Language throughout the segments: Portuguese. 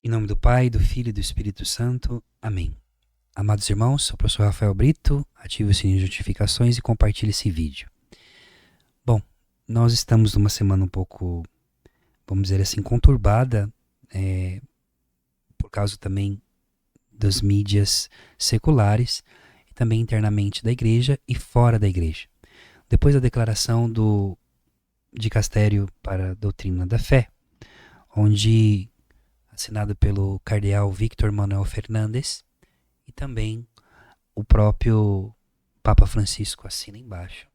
Em nome do Pai, do Filho e do Espírito Santo. Amém. Amados irmãos, sou o professor Rafael Brito, ative o sininho de notificações e compartilhe esse vídeo. Bom, nós estamos numa semana um pouco, vamos dizer assim, conturbada, por causa também das mídias seculares e também internamente da igreja e fora da igreja. Depois da declaração do Dicastério para a Doutrina da Fé, onde assinado pelo cardeal Víctor Manuel Fernandes, e também o próprio Papa Francisco assina embaixo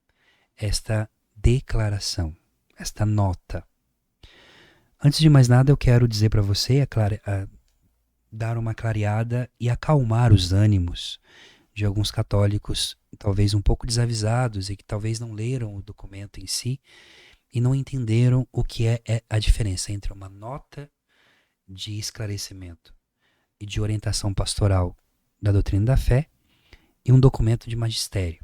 esta declaração, esta nota. Antes de mais nada, eu quero dizer para você, dar uma clareada e acalmar os ânimos de alguns católicos, talvez um pouco desavisados e que talvez não leram o documento em si e não entenderam o que é a diferença entre uma nota de esclarecimento e de orientação pastoral da doutrina da fé e um documento de magistério.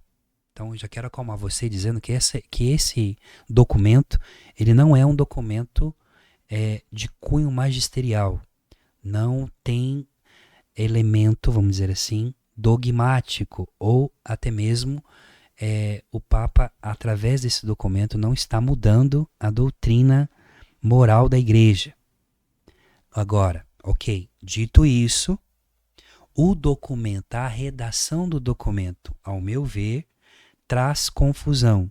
Então, eu já quero acalmar você dizendo que esse documento, ele não é um documento de cunho magisterial. Não tem elemento, vamos dizer assim, dogmático, ou até mesmo o Papa, através desse documento, não está mudando a doutrina moral da igreja. Agora, ok, dito isso, o documento, a redação do documento, ao meu ver, traz confusão.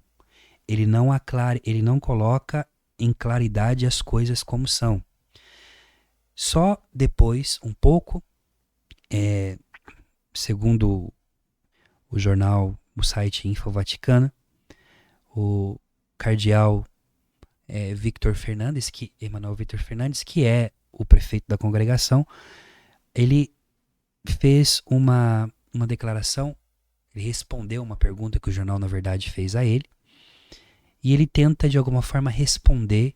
Ele não coloca em claridade as coisas como são. Só depois, um pouco, segundo o jornal, o site Info Vaticana, o cardeal Emmanuel Víctor Fernandes, que é o prefeito da congregação, ele fez uma declaração, ele respondeu uma pergunta que o jornal, na verdade, fez a ele, e ele tenta, de alguma forma, responder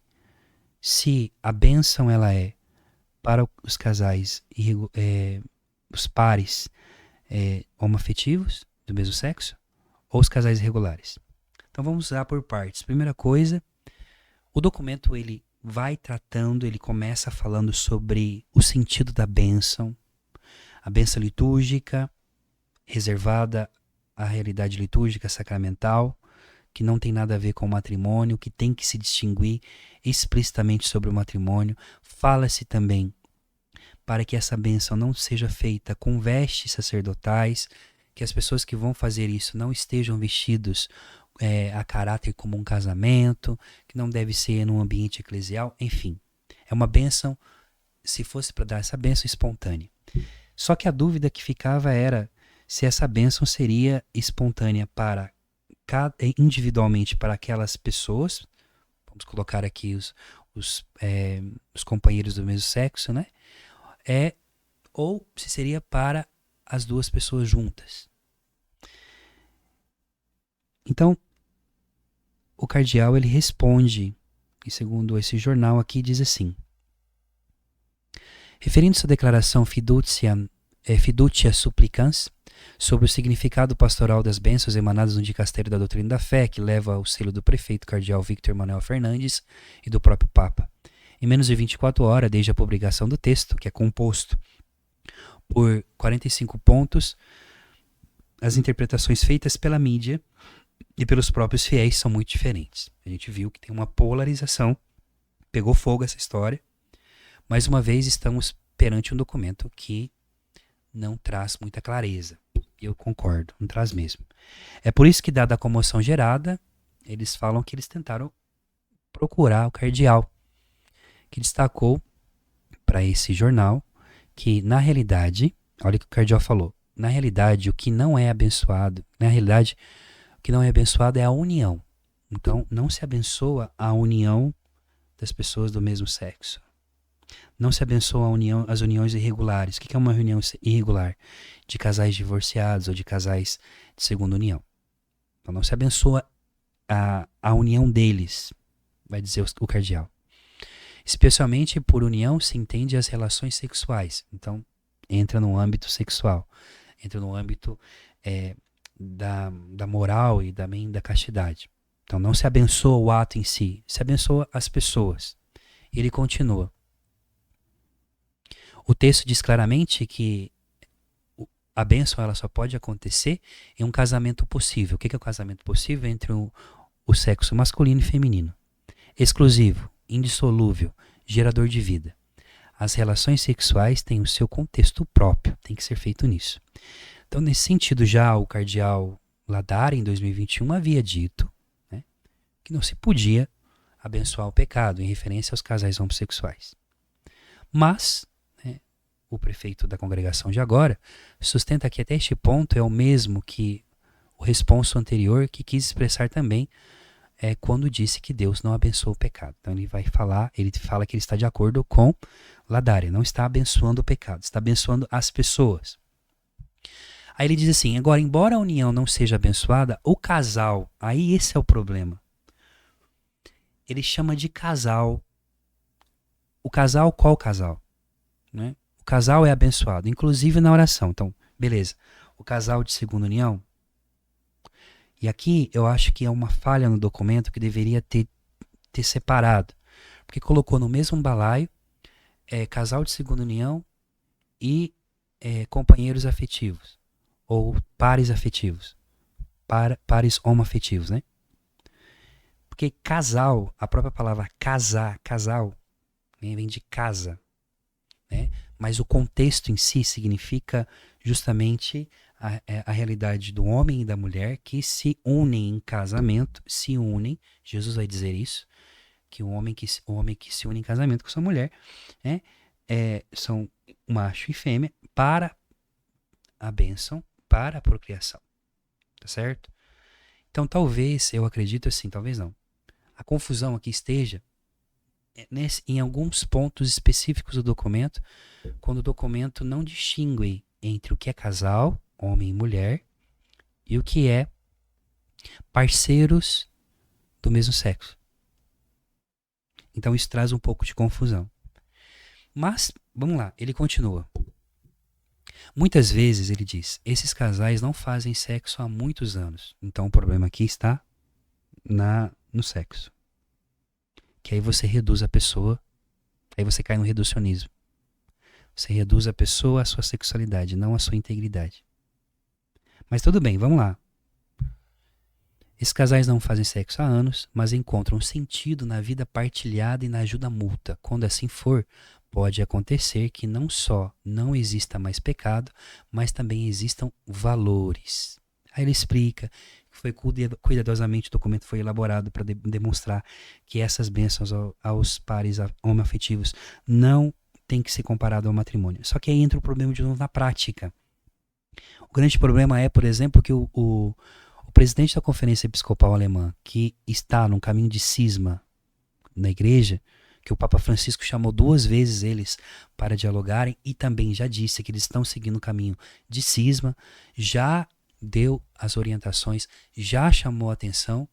se a bênção ela é para os casais, os pares homoafetivos, do mesmo sexo, ou os casais irregulares. Então vamos lá por partes. Primeira coisa, o documento ele vai tratando, ele começa falando sobre o sentido da bênção, a bênção litúrgica, reservada à realidade litúrgica sacramental, que não tem nada a ver com o matrimônio, que tem que se distinguir explicitamente sobre o matrimônio. Fala-se também para que essa bênção não seja feita com vestes sacerdotais, que as pessoas que vão fazer isso não estejam vestidos a caráter como um casamento, que não deve ser num ambiente eclesial, enfim. É uma bênção, se fosse para dar essa bênção, espontânea. Só que a dúvida que ficava era se essa bênção seria espontânea individualmente para aquelas pessoas, vamos colocar aqui os companheiros do mesmo sexo, né? Ou se seria para as duas pessoas juntas. Então, o cardeal ele responde, e segundo esse jornal aqui, diz assim: referindo-se à declaração Fiducia Supplicans, sobre o significado pastoral das bênçãos emanadas no Dicastério da Doutrina da Fé, que leva ao selo do prefeito cardeal Víctor Manuel Fernandes e do próprio Papa. Em menos de 24 horas, desde a publicação do texto, que é composto por 45 pontos, as interpretações feitas pela mídia e pelos próprios fiéis são muito diferentes. A gente viu que tem uma polarização, pegou fogo essa história. Mais uma vez, estamos perante um documento que não traz muita clareza. E eu concordo, não traz mesmo. É por isso que, dada a comoção gerada, eles falam que eles tentaram procurar o cardeal, que destacou para esse jornal que, na realidade, olha o que o cardeal falou, na realidade, o que não é abençoado, o que não é abençoado é a união. Então, não se abençoa a união das pessoas do mesmo sexo. Não se abençoa as uniões irregulares. O que é uma união irregular? De casais divorciados ou de casais de segunda união. Então, não se abençoa a união deles, vai dizer o cardeal. Especialmente por união se entende as relações sexuais. Então, entra no âmbito sexual. Entra no âmbito da moral e também da castidade. Então, não se abençoa o ato em si, se abençoa as pessoas. Ele continua. O texto diz claramente que a bênção ela só pode acontecer em um casamento possível. O que é o casamento possível? Entre o sexo masculino e feminino. Exclusivo, indissolúvel, gerador de vida. As relações sexuais têm o seu contexto próprio, tem que ser feito nisso. Então, nesse sentido, já o cardeal Ladari, em 2021, havia dito, né, que não se podia abençoar o pecado, em referência aos casais homossexuais. Mas, né, o prefeito da congregação de agora sustenta que até este ponto é o mesmo que o responso anterior, que quis expressar também quando disse que Deus não abençoa o pecado. Então ele fala que ele está de acordo com Ladari, não está abençoando o pecado, está abençoando as pessoas. Aí ele diz assim, agora, embora a união não seja abençoada, o casal, aí esse é o problema. Ele chama de casal. O casal, qual casal? Né? O casal é abençoado, inclusive na oração. Então, beleza. O casal de segunda união. E aqui eu acho que é uma falha no documento que deveria ter separado. Porque colocou no mesmo balaio casal de segunda união e companheiros afetivos. Ou pares afetivos. Pares homoafetivos, né? Porque casal, a própria palavra casar, casal, vem de casa, né? Mas o contexto em si significa justamente a realidade do homem e da mulher que se unem em casamento, se unem, Jesus vai dizer isso, que o homem que se une em casamento com sua mulher, né? São macho e fêmea para a bênção, para a procriação, tá certo? Então talvez, eu acredito assim, talvez não, a confusão aqui esteja em alguns pontos específicos do documento, quando o documento não distingue entre o que é casal, homem e mulher, e o que é parceiros do mesmo sexo. Então isso traz um pouco de confusão. Mas, vamos lá, ele continua. Muitas vezes, ele diz, esses casais não fazem sexo há muitos anos. Então o problema aqui está no sexo. Que aí você reduz a pessoa, aí você cai no reducionismo. Você reduz a pessoa à sua sexualidade, não à sua integridade. Mas tudo bem, vamos lá. Esses casais não fazem sexo há anos, mas encontram sentido na vida partilhada e na ajuda mútua. Quando assim for, pode acontecer que não só não exista mais pecado, mas também existam valores. Aí ele explica que foi cuidadosamente o documento foi elaborado para demonstrar que essas bênçãos aos pares homoafetivos não tem que ser comparado ao matrimônio. Só que aí entra o problema de novo na prática. O grande problema é, por exemplo, que o presidente da Conferência Episcopal Alemã, que está num caminho de cisma na igreja, que o Papa Francisco chamou 2 vezes eles para dialogarem e também já disse que eles estão seguindo o caminho de cisma, já deu as orientações, já chamou a atenção,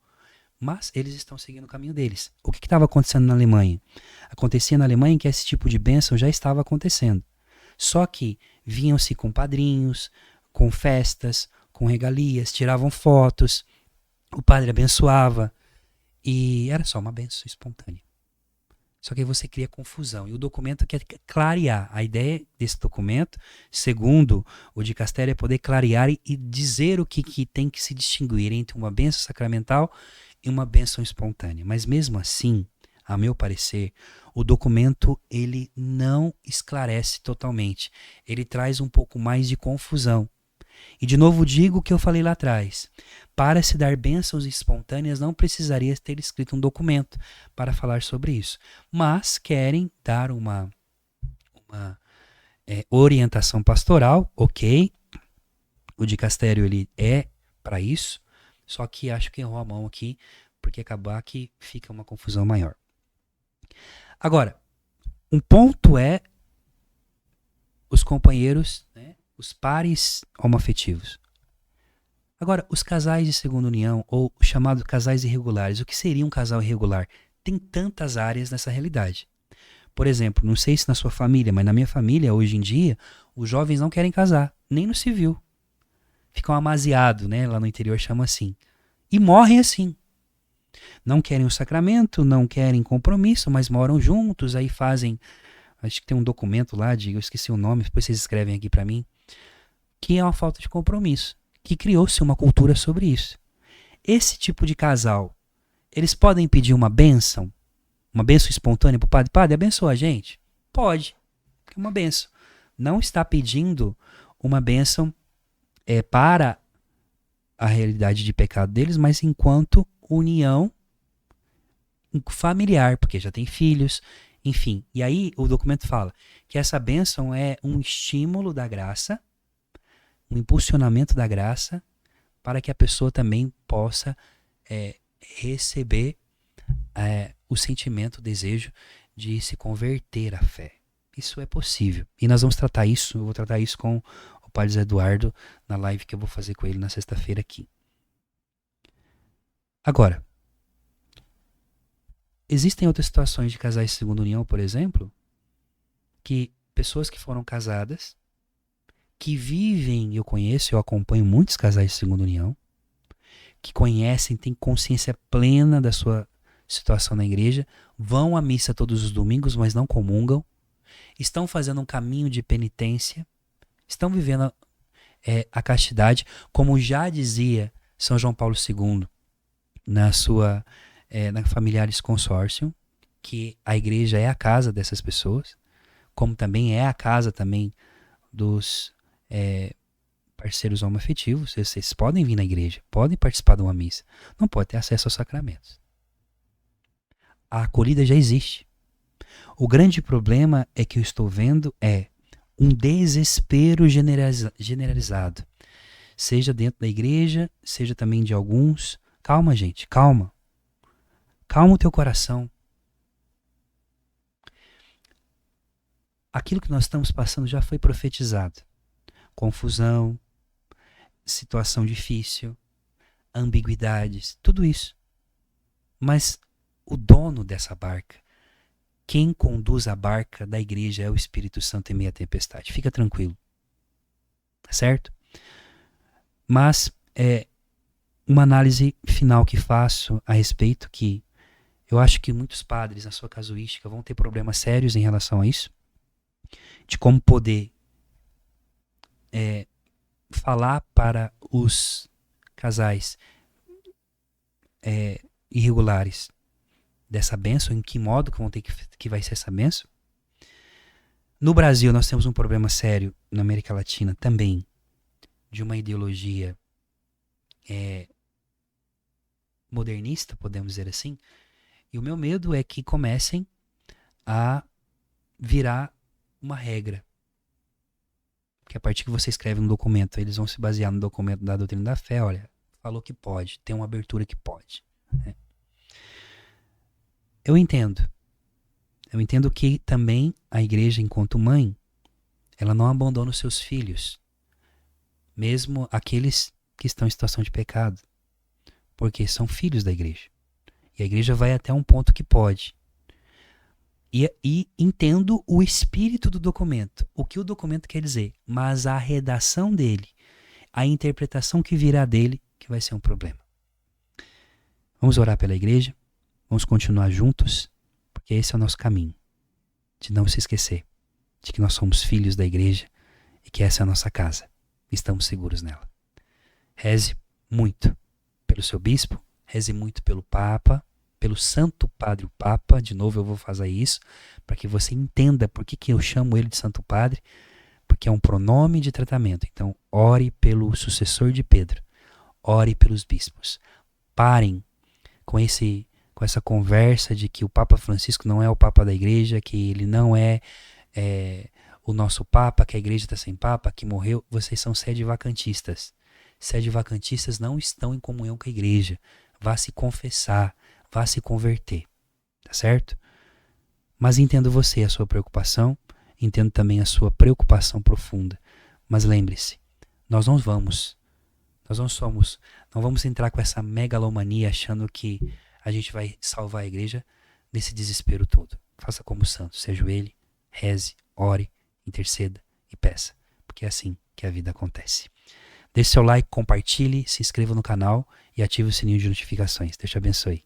mas eles estão seguindo o caminho deles. O que estava acontecendo na Alemanha? Acontecia na Alemanha que esse tipo de bênção já estava acontecendo. Só que vinham-se com padrinhos, com festas, com regalias, tiravam fotos, o padre abençoava e era só uma bênção espontânea. Só que aí você cria confusão. E o documento quer clarear. A ideia desse documento, segundo o dicastério, é poder clarear e dizer o que tem que se distinguir entre uma bênção sacramental e uma bênção espontânea. Mas mesmo assim, a meu parecer, o documento ele não esclarece totalmente. Ele traz um pouco mais de confusão. E de novo digo o que eu falei lá atrás. Para se dar bênçãos espontâneas não precisaria ter escrito um documento para falar sobre isso. Mas querem dar uma orientação pastoral, ok. O dicastério ele é para isso, só que acho que errou a mão aqui, porque acabar que fica uma confusão maior. Agora, um ponto é os companheiros, né, os pares homoafetivos. Agora, os casais de segunda união, ou chamados casais irregulares, o que seria um casal irregular? Tem tantas áreas nessa realidade. Por exemplo, não sei se na sua família, mas na minha família, hoje em dia, os jovens não querem casar, nem no civil. Ficam amaziados, né? Lá no interior chama assim. E morrem assim. Não querem o sacramento, não querem compromisso, mas moram juntos, aí fazem acho que tem um documento lá, eu esqueci o nome, depois vocês escrevem aqui para mim, que é uma falta de compromisso, que criou-se uma cultura sobre isso. Esse tipo de casal, eles podem pedir uma bênção espontânea para o padre? Padre, abençoa a gente? Pode, é uma bênção. Não está pedindo uma bênção para a realidade de pecado deles, mas enquanto união familiar, porque já tem filhos, enfim. E aí o documento fala que essa bênção é um estímulo da graça, um impulsionamento da graça, para que a pessoa também possa receber o sentimento, o desejo de se converter à fé. Isso é possível. E nós vamos tratar isso, eu vou tratar isso com o Padre Zé Eduardo na live que eu vou fazer com ele na sexta-feira aqui. Agora, existem outras situações de casais de segunda união, por exemplo, que pessoas que foram casadas, que vivem, eu acompanho muitos casais de segunda união, que conhecem, têm consciência plena da sua situação na igreja, vão à missa todos os domingos, mas não comungam, estão fazendo um caminho de penitência, estão vivendo a castidade, como já dizia São João Paulo II na Familiaris Consortium, que a igreja é a casa dessas pessoas, como também é a casa também dos parceiros homoafetivos. Vocês podem vir na igreja, podem participar de uma missa, não podem ter acesso aos sacramentos. A acolhida já existe. O grande problema é que eu estou vendo um desespero generalizado, seja dentro da igreja, seja também de alguns. Calma, gente, calma. Calma o teu coração. Aquilo que nós estamos passando já foi profetizado. Confusão, situação difícil, ambiguidades, tudo isso. Mas o dono dessa barca, quem conduz a barca da igreja é o Espírito Santo em meio à tempestade. Fica tranquilo. Certo? Mas uma análise final que faço a respeito, que eu acho que muitos padres, na sua casuística, vão ter problemas sérios em relação a isso, de como poder falar para os casais irregulares dessa bênção, em que modo que vai ser essa bênção. No Brasil, nós temos um problema sério, na América Latina também, de uma ideologia modernista, podemos dizer assim, e o meu medo é que comecem a virar uma regra. Que a partir que você escreve um documento, eles vão se basear no documento da doutrina da fé, olha, falou que pode, tem uma abertura que pode. Eu entendo que também a igreja, enquanto mãe, ela não abandona os seus filhos, mesmo aqueles que estão em situação de pecado, porque são filhos da igreja. E a igreja vai até um ponto que pode. E entendo o espírito do documento, o que o documento quer dizer, mas a redação dele, a interpretação que virá dele, que vai ser um problema. Vamos orar pela igreja, vamos continuar juntos, porque esse é o nosso caminho, de não se esquecer de que nós somos filhos da igreja e que essa é a nossa casa, estamos seguros nela. Reze muito pelo seu bispo, reze muito pelo Papa, pelo Santo Padre o Papa. De novo eu vou fazer isso, para que você entenda por que eu chamo ele de Santo Padre, porque é um pronome de tratamento. Então, ore pelo sucessor de Pedro, ore pelos bispos. Parem com essa conversa de que o Papa Francisco não é o Papa da igreja, que ele não é o nosso Papa, que a igreja está sem Papa, que morreu. Vocês são sede-vacantistas. Sede-vacantistas não estão em comunhão com a igreja. Vá se confessar, vá se converter, tá certo? Mas entendo você, a sua preocupação, entendo também a sua preocupação profunda. Mas lembre-se, nós não vamos entrar com essa megalomania achando que a gente vai salvar a igreja nesse desespero todo. Faça como o santo, se ajoelhe, reze, ore, interceda e peça, porque é assim que a vida acontece. Deixe seu like, compartilhe, se inscreva no canal e ative o sininho de notificações. Deus te abençoe.